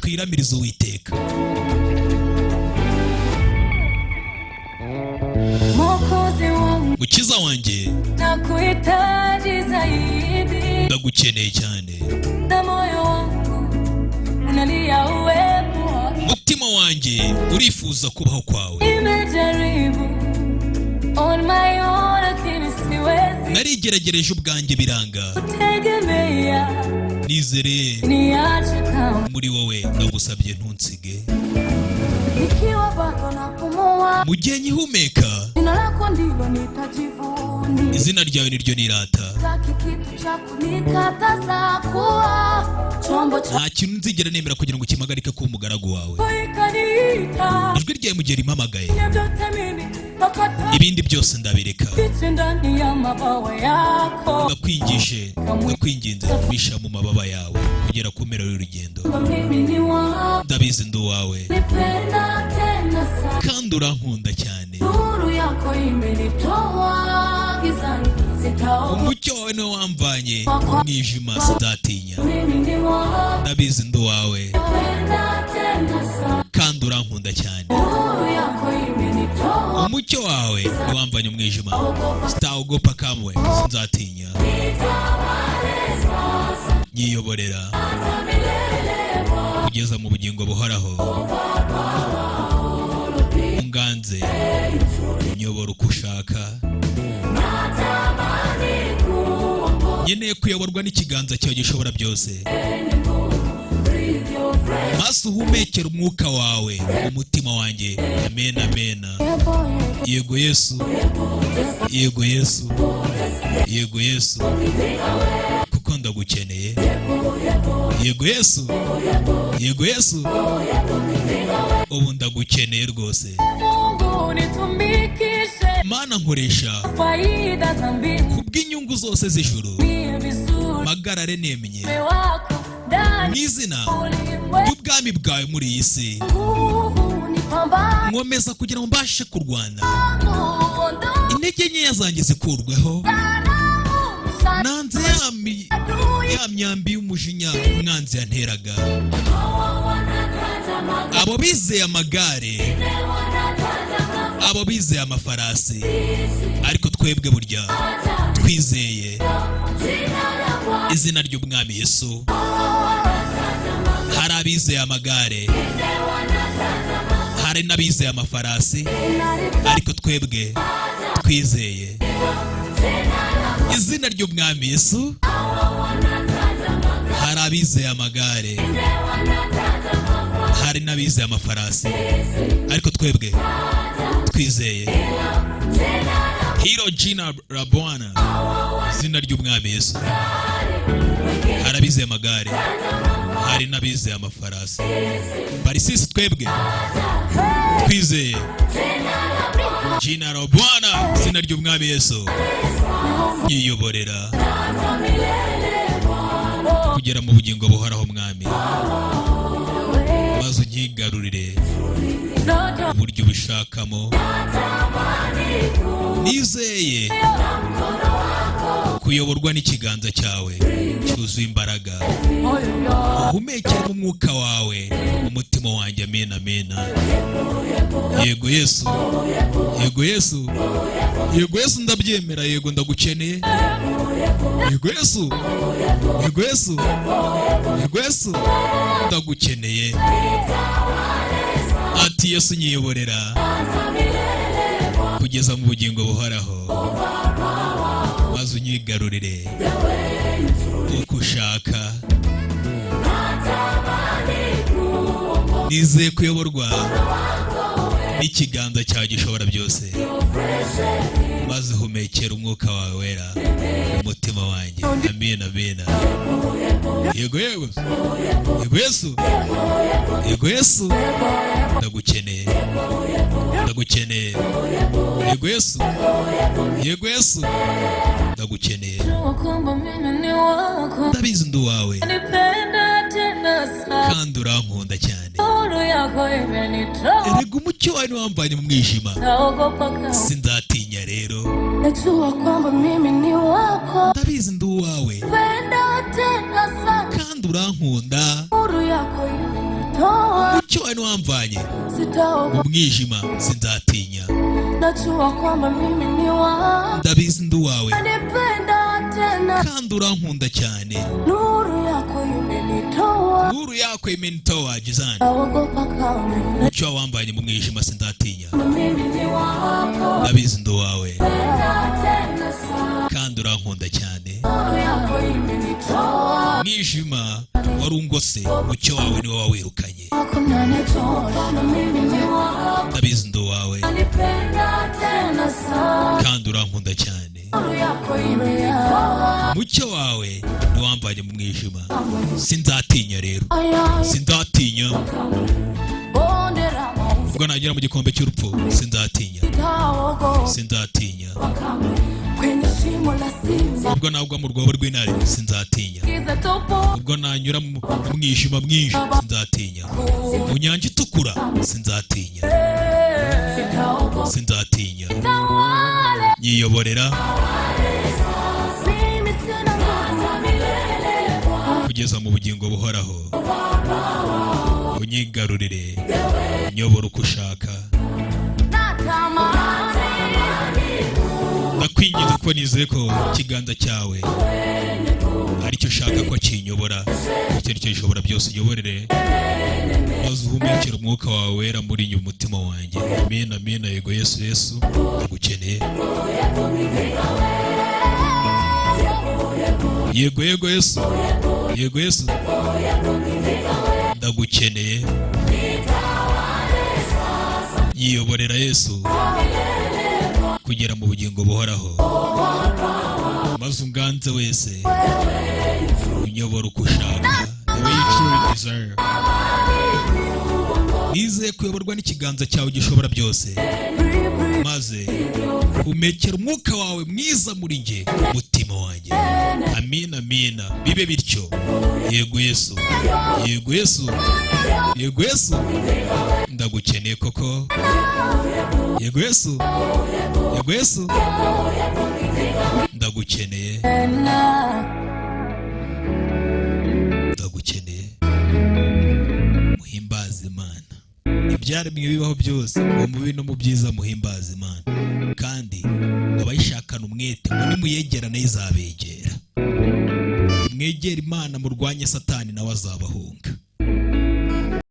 twiramirize Uwiteka. Mukiza wanjye nakuhitaji zaidi, ndagukeneye cyane, na moyo wangu unalia uwepo wako, mutima wanjye urifuza kubaho kwawe. nimejaribu on my own lakini siwezi, narigeragereje ubwanjye biranga, kutegemea nizere niache kama muri wowe, ndagusabye ntunsige. nikiwa bado napumua, mu gihe nkihumeka jina lako ndilo nitajivunia, izina ryawe niryo nirata, sitaki kitu cha kunikataza kuwa chombo cha nta kintu nzigera nemera kugira ngo kimpagarike kuba umugaragu wawe. ikaniita ijwi ryawe mu gihe rimpamagaye, vyote mimi wakati ibindi byose ndabireka. fiche ndani ya mabawa yako, ndakwinginze bisha mu mababa yawe kugera ku mpera y'urugendo. mimi ni wako, ndabizi ndi uwawe nipenda tena sana, kandi urankunda cyane. nuru yako imenitoa gizani, sitaogopa, umucyo wawe niwo wamvanye mu mwijima, sinzatinya. mimi ni wako, ndabizi ndi uwawe nipenda tena sana, kandi urankunda cyane. nuru yako imenitoa, umucyo wawe niwo wamvanye mu mwijima, sitaogopa kamwe, sinzatinya. nyiyoborera kugeza mu bugingo buhoraho, unganze unyobora uko ushaka. nkeneye kuyoborwa n'ikiganza cyawe gishobora byose, maze uhumekera umwuka wawe mu mutima wanjye. amen amena. yego Yesu, yego Yesu, yego Yesu, kuko ndagukeneye. yego Yesu, yego Yesu, ubu ndagukeneye rwose. Mungu nitumikishe, Mana nkoresha faida za mbingu kubw'inyungu zose z'ijuru, ni vizuri magarare nemye wako ndani n'izina ulimwengu, ry'ubwami bwawe muri iyi si. nguvu ni pambano, nkomeza kugira ngo mbashe kurwana, ondoa intege nkeya zanjye zikurweho. nanze ya myambi y'umujinya umwanzi yanteraga. abo bizeye amagare, abo bizeye amafarasi, ariko twebwe burya twizeye izina ry'umwami Yesu. hari abizeye amagare, hari n'abizeye amafarasi, ariko twebwe twizeye izina ry'umwami Yesu. hari abizeye amagare, hari n'abizeye amafarasi, ariko twebwe twizeye Hilo jina la Bwana, izina ry'umwami Yesu. hari abizeye amagare, hari n'abizeye amafarasi, bari sisi twebwe twizeye jina la Bwana, izina ry'umwami Yesu. yiyoborera kugera mu bugingo buhoraho mwami, maze unyigarurire uburyo ubishakamo. nizeye kuyoborwa n'ikiganza cyawe cyuzuye imbaraga, uhumekere mu mwuka wawe umutima wanjye. amen amena. yego Yesu, yego Yesu, yego Yesu, ndabyemera. yego ndagukeneye. yego Yesu, yego Yesu, yego Yesu, ndagukeneye. ati Yesu nyiyoborera kugeza mu bugingo buhoraho, maze unyigarurire uko ushaka. nizeye kuyoborwa n'ikiganza cyawe gishobora byose, maze uhumekera umwuka wawe wera umutima wanjye. amen amena. yego Yesu, yego Yesu, yego Yesu, ndagukeneye, ndagukeneye. yego Yesu, yego Yesu, ndagukeneye. kwamba mimi ni wako, ndabizi ndi uwawe nipenda tena sana, kandi urankunda cyane. nuru yako imenitoa, erega umucyo wawe niwamvanye mu mwijima, naogopa kama sinzatinya rero. najua kwamba mimi ni wako, ndabizi ndi uwawe nipenda tena sana, kandi urankunda. wawe niwamvanye sitaogopa, mu mwijima sinzatinya. najua kwamba mimi ni wako, Ndabizi ndi uwawe unanipenda tena, kandi urankunda cyane. nuru yako imenitoa, Nuru yako imenitoa jizani. naogopa kamwe, Mucyo wamvanye mu mwijima sinzatinya. mimi ni wako, Ndabizi ndi uwawe tena sana, kandi urankunda cyane. nuru yako imenitoa, Mwijima warungose, mucyo wawe niwe wawirukanye. hakuna nitosha, mimi ni wako, Ndabizi ndi uwawe unanipenda tena sana, kandi urankunda cyane. nuru yako imenitoa, Mucyo wawe niwamvanye mu mwijima sinzatinya. Rero ayaya, sinzatinya. bonde la mauti, Ubwo nagera mu gikombe cy'urupfu sinzatinya. sitaogopa Sinzatinya. kamwe, kwenye shimo la simba, Ubwo nagwa mu rwobo rw'intare sinzatinya. giza tupo, Ubwo nanyura mu mwijima mwinshi sinzatinya. Mu nyanja itukura sinzatinya. sitaogopa, Sinzatinya. tawale, Nyiyoborera mimi sina nguvu milele, kugeza mu bugingo buhoraho. Unyigarurire unyobora uko ushaka. natamani, Ndakwinginze kuko nizeye ko ikiganza cyawe aricyo ushaka ko kinyobora. Icyo aricyo gishobora byose. Unyoborere maze uhumekere umwuka wawe wera muri umutima wanjye. Amina, amina. Yego Yesu, Yesu ndagukeneye. Yego, yego Yesu, yego Yesu ndagukeneye. Yiyoborera Yesu kugera mu bugingo buhoraho, maze unganze wese unyobora uko ushaka. The way you truly desire. Nizeye kuyoborwa n'ikiganza cyawe gishobora byose, maze umekera umwuka wawe mwiza muri nge, umutima wanjye. Amina, amina. Bibe bityo. Yego Yesu, yego Yesu, yego Yesu ndagukeneye koko. Yego Yesu, yego Yesu ndagukeneye, ndagukeneye. Muhimbaze Imana. Ibyaremwe bibaho byose mu bibi no mu byiza muhimbaze Imana, kandi abayishakana umwete ngo nimuyegerane izabegera. Mwegere Imana murwanye Satani nawe azabahunga.